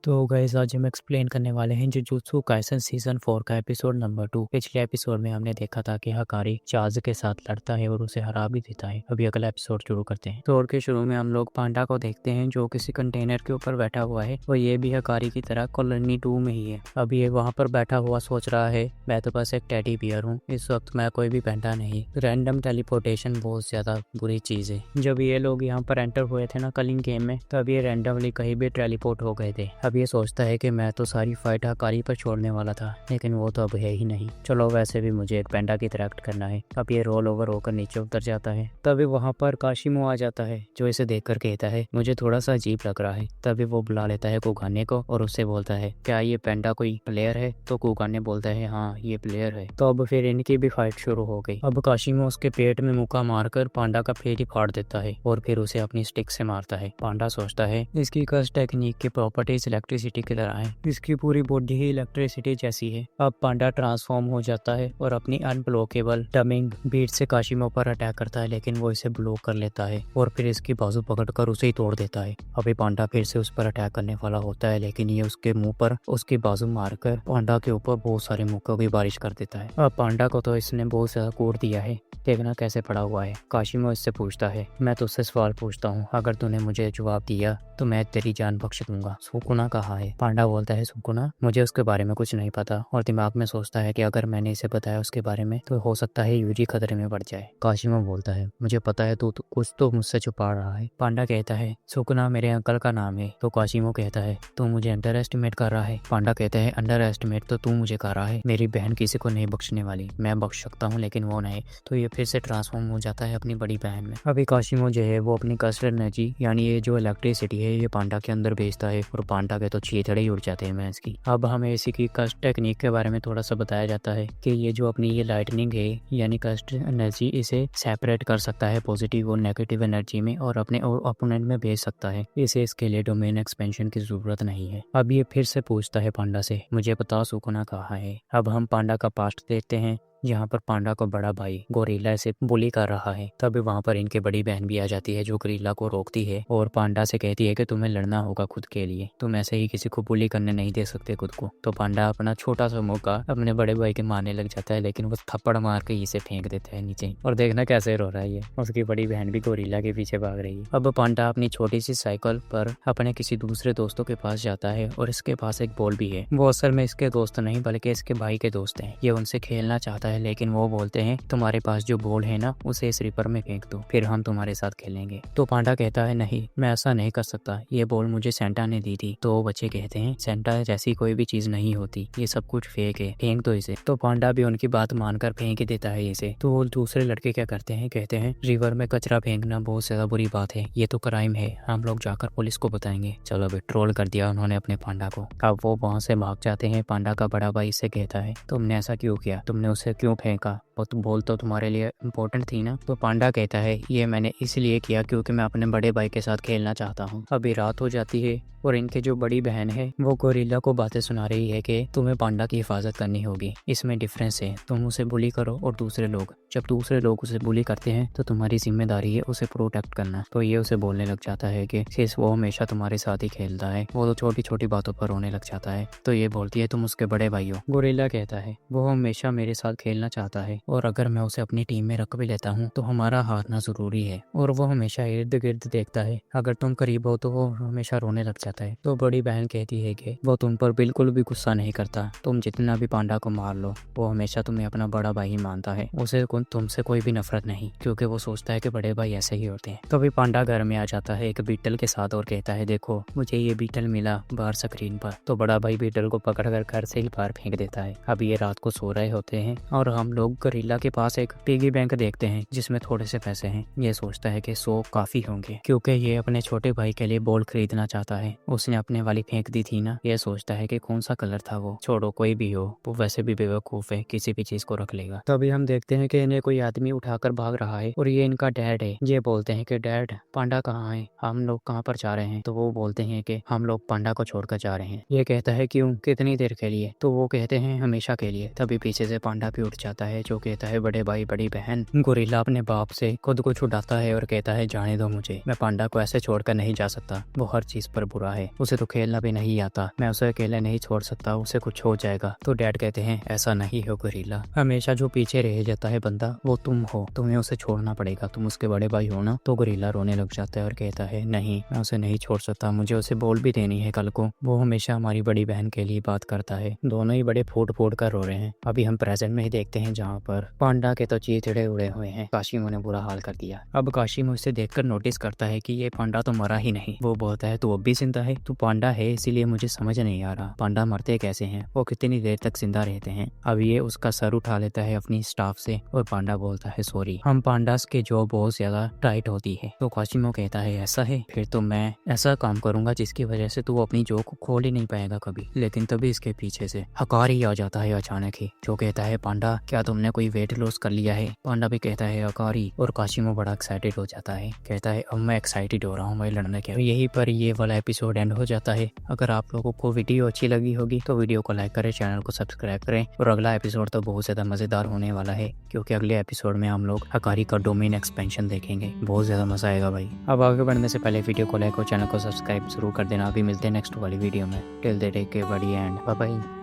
तो गाइस आज हम एक्सप्लेन करने वाले हैं जुजुत्सु काइसन सीजन 4 का एपिसोड नंबर 2। पिछले एपिसोड में हमने देखा था कि हकारी चाज के साथ लड़ता है और उसे हरा भी देता है। अभी अगला एपिसोड शुरू करते हैं। एपिसोड के शुरू में हम लोग पांडा को देखते हैं जो किसी कंटेनर के ऊपर बैठा हुआ है और ये भी हकारी की तरह कॉलोनी 2 में ही है। अब ये वहाँ पर बैठा हुआ सोच रहा है मैं तो बस एक टेडी बियर हूँ, इस वक्त मैं कोई भी पैंडा नहीं। रैंडम टेलीपोर्टेशन बहुत ज्यादा बुरी चीज है। जब ये लोग यहाँ पर एंटर हुए थे ना कलिंग गेम में, तब ये रैंडमली कहीं भी टेलीपोर्ट हो गए थे। अब ये सोचता है कि मैं तो सारी फाइट हकारी पर छोड़ने वाला था, लेकिन वो तो अब है ही नहीं। चलो वैसे भी मुझे एक पैंडा की तरह एक्ट करना है। अब ये रोल ओवर होकर नीचे उतर जाता है। तभी वहाँ पर काशिमो आ जाता है जो इसे देखकर कहता है मुझे थोड़ा सा अजीब लग रहा है। तभी वो बुला लेता है कुगाने को और उससे बोलता है क्या ये पैंडा कोई प्लेयर है? तो कुगाने बोलता है हाँ ये प्लेयर है। तो अब फिर इनकी भी फाइट शुरू हो गई। अब काशिमो उसके पेट में मुक्का मारकर पांडा का पेट ही फाड़ देता है और फिर उसे अपनी स्टिक से मारता है। पांडा सोचता है इसकी कर्स टेक्निक की प्रॉपर्टीज इलेक्ट्रिसिटी की तरह है, इसकी पूरी बॉडी ही इलेक्ट्रिसिटी जैसी है। अब पांडा ट्रांसफॉर्म हो जाता है और अपनी अनब्लॉकेबल डमिंग बीट से काशिमो पर अटैक करता है, लेकिन वो इसे ब्लॉक कर लेता है और फिर इसकी बाजू पकड़कर उसे ही तोड़ देता है। अभी पांडा फिर से उस पर अटैक करने वाला होता है, लेकिन ये उसके मुंह पर उसकी बाजू मारकर पांडा के ऊपर बहुत सारे मुक्कों की बारिश कर देता है। अब पांडा को तो इसने बहुत ज्यादा कोड़ दिया है, देखना कैसे पड़ा हुआ है। काशिमो इससे पूछता है मैं तुझसे सवाल पूछता हूँ, अगर तूने मुझे जवाब दिया तो मैं तेरी जान बख्श दूंगा। सुकुना कहाँ है? पांडा बोलता है सुकुना मुझे उसके बारे में कुछ नहीं पता, और दिमाग में सोचता है कि अगर मैंने इसे बताया उसके बारे में तो हो सकता है यूजी खतरे में पड़ जाए। काशिमो बोलता है मुझे पता है तू कुछ तो मुझसे छुपा रहा है। पांडा कहता है सुकुना मेरे अंकल का नाम है। तो काशिमो कहता है तू मुझे अंडर एस्टिमेट कर रहा है। पांडा कहता है अंडर एस्टिमेट तो तू मुझे कर रहा है, मेरी बहन किसी को नहीं बख्शने वाली, मैं बख्श सकता हूँ लेकिन वो नहीं। तो ये फिर से ट्रांसफॉर्म हो जाता है अपनी बड़ी बहन में। अभी काशिमो जो है वो अपनी कस्टर एनर्जी यानी ये जो इलेक्ट्रिसिटी है ये पांडा के अंदर भेजता है और पांडा के तो चीथड़े ही उड़ जाते हैं भैंस की। अब हमें इसी की कस्ट टेक्निक के बारे में थोड़ा सा बताया जाता है कि ये जो अपनी ये लाइटनिंग है यानी कस्ट एनर्जी इसे सेपरेट कर सकता है पॉजिटिव और नेगेटिव एनर्जी में और अपने और ओपोनेंट में भेज सकता है। इसे इसके लिए डोमेन एक्सपेंशन की जरूरत नहीं है। अब ये फिर से पूछता है पांडा से मुझे बताओ सुकुना कहाँ है। अब हम पांडा का पास्ट देखते हैं जहाँ पर पांडा को बड़ा भाई गोरिल्ला से बुली कर रहा है। तभी वहाँ पर इनके बड़ी बहन भी आ जाती है जो गोरिल्ला को रोकती है और पांडा से कहती है कि तुम्हें लड़ना होगा खुद के लिए, तुम ऐसे ही किसी को बुली करने नहीं दे सकते खुद को। तो पांडा अपना छोटा सा मौका अपने बड़े भाई के मारने लग जाता है, लेकिन वो थप्पड़ मार के इसे फेंक देता है नीचे और देखना कैसे रो रहा है ये। उसकी बड़ी बहन भी गोरिल्ला के पीछे भाग रही है। अब पांडा अपनी छोटी सी साइकिल पर अपने किसी दूसरे दोस्तों के पास जाता है और इसके पास एक बॉल भी है। वो असल में इसके दोस्त नहीं बल्कि इसके भाई के दोस्त हैं। ये उनसे खेलना चाहता है, लेकिन वो बोलते हैं तुम्हारे पास जो बॉल है ना उसे इस रिपर में फेंक दो, फिर हम तुम्हारे साथ खेलेंगे। तो पांडा कहता है नहीं मैं ऐसा नहीं कर सकता, ये बॉल मुझे सेंटा ने दी थी। तो बच्चे कहते हैं सेंटा जैसी कोई भी चीज नहीं होती, ये सब कुछ फेक है, फेंक दो इसे। तो पांडा भी उनकी बात मानकर फेंक ही देता है इसे। तो वो दूसरे लड़के क्या करते हैं, कहते हैं रिवर में कचरा फेंकना बहुत ज्यादा बुरी बात है, ये तो क्राइम है, हम लोग जाकर पुलिस को बताएंगे। चलो अभी ट्रोल कर दिया उन्होंने अपने पांडा को। अब वो वहाँ से भाग जाते हैं। पांडा का बड़ा भाई इससे कहता है तुमने ऐसा क्यों किया, तुमने उसे क्यों फेंका, बोल तो तुम्हारे लिए इम्पोर्टेंट थी ना। तो पांडा कहता है ये मैंने इसलिए किया क्योंकि मैं अपने बड़े भाई के साथ खेलना चाहता हूँ। अभी रात हो जाती है और इनके जो बड़ी बहन है वो गोरिल्ला को बातें सुना रही है कि तुम्हें पांडा की हिफाजत करनी होगी, इसमें डिफरेंस है, तुम उसे बुली करो और दूसरे लोग, जब दूसरे लोग उसे बुली करते हैं तो तुम्हारी जिम्मेदारी है उसे प्रोटेक्ट करना। तो ये उसे बोलने लग जाता है कि सिर्फ वो हमेशा तुम्हारे साथ ही खेलता है, वो तो छोटी छोटी बातों पर रोने लग जाता है। तो ये बोलती है तुम उसके बड़े भाई हो। गोरिल्ला कहता है वो हमेशा मेरे साथ खेलना चाहता है और अगर मैं उसे अपनी टीम में रख भी लेता हूँ तो हमारा हारना जरूरी है, और वो हमेशा इर्द गिर्द देखता है, अगर तुम करीब हो तो वो हमेशा रोने लग जाता है। तो बड़ी बहन कहती है कि वो तुम पर बिल्कुल भी गुस्सा नहीं करता, तुम जितना भी पांडा को मार लो वो हमेशा तुम्हें अपना बड़ा भाई ही मानता है, उसे तुमसे कोई भी नफरत नहीं, क्योंकि वो सोचता है कि बड़े भाई ऐसे ही होते हैं। तो अभी पांडा घर में आ जाता है एक बीटल के साथ और कहता है देखो मुझे ये बीटल मिला बाहर स्क्रीन पर। तो बड़ा भाई बीटल को पकड़कर घर से ही बाहर फेंक देता है। अब ये रात को सो रहे होते हैं और हम लोग गोरिल्ला के पास एक पिगी बैंक देखते हैं जिसमें थोड़े से पैसे हैं। ये सोचता है कि 100 काफी होंगे क्योंकि ये अपने छोटे भाई के लिए बॉल खरीदना चाहता है, उसने अपने वाली फेंक दी थी ना। ये सोचता है कि कौन सा कलर था वो, छोड़ो कोई भी हो, वो वैसे भी बेवकूफ है, किसी भी चीज को रख लेगा। तो अभी हम देखते हैं कि इन्हें कोई आदमी उठाकर भाग रहा है और ये इनका डैड है। ये बोलते हैं कि डैड पांडा कहाँ है, हम लोग कहाँ पर जा रहे हैं। तो वो बोलते हैं कि हम लोग पांडा को छोड़कर जा रहे हैं। ये कहता है क्यों, कितनी देर के लिए। तो वो कहते हैं हमेशा के लिए। तभी पीछे से पांडा भी उठ जाता है जो कहता है बड़े भाई बड़ी बहन। गोरिल्ला अपने बाप से खुद को छुड़ाता है और कहता है जाने दो मुझे, मैं पांडा को ऐसे छोड़कर नहीं जा सकता। वो हर चीज पर बुरा है, उसे तो खेलना भी नहीं आता, मैं उसे अकेले नहीं छोड़ सकता, उसे कुछ हो जाएगा। तो डैड कहते हैं ऐसा नहीं हो गोरिल्ला, हमेशा जो पीछे रह जाता है बंदा वो तुम हो, तुम्हें उसे छोड़ना पड़ेगा, तुम उसके बड़े भाई हो ना। तो गोरिल्ला रोने लग जाता है और कहता है नहीं, मैं उसे नहीं छोड़ सकता, मुझे उसे बोल भी देनी है कल को, वो हमेशा हमारी बड़ी बहन के लिए बात करता है। दोनों ही बड़े फूट फूट कर रो रहे हैं। अभी हम प्रेजेंट में ही देखते हैं जहाँ पर पांडा के तो चीथड़े उड़े हुए हैं, काशिमो ने बुरा हाल कर दिया। अब काशिमो इसे देखकर नोटिस करता है कि ये पांडा तो मरा ही नहीं। वो बोलता है तू अब भी जिंदा है, तू पांडा है इसीलिए मुझे समझ नहीं आ रहा, पांडा मरते कैसे हैं, वो कितनी देर तक जिंदा रहते हैं। अब ये उसका सर उठा लेता है अपनी स्टाफ से और पांडा बोलता है सॉरी, हम पांडास के जॉब बहुत ज्यादा टाइट होती है। तो काशिमो कहता है ऐसा है, फिर तो मैं ऐसा काम करूंगा जिसकी वजह से तू अपनी जॉब को खोल ही नहीं पाएगा कभी। लेकिन तभी इसके पीछे से हकारी आ जाता है अचानक ही, जो कहता है पांडा क्या तुमने कोई वेट लॉस कर लिया है। पांडा भी कहता है हकारी, और काशिमो बड़ा एक्साइटेड हो जाता है, कहता है अब मैं एक्साइटेड हो रहा हूँ भाई लड़ने के। यहीं पर ये वाला एपिसोड एंड हो जाता है। अगर आप लोगों को वीडियो अच्छी लगी होगी तो वीडियो को लाइक करें, चैनल को सब्सक्राइब करें। और अगला एपिसोड तो बहुत ज्यादा मजेदार होने वाला है, क्योंकि अगले एपिसोड में हम लोग हकारी का डोमेन एक्सपेंशन देखेंगे, बहुत ज्यादा मजा आएगा भाई। अब आगे बढ़ने से पहले वीडियो को लाइक और चैनल को सब्सक्राइब जरूर कर देना। अभी मिलते हैं नेक्स्ट वाली वीडियो में। Till the take care, bye bye.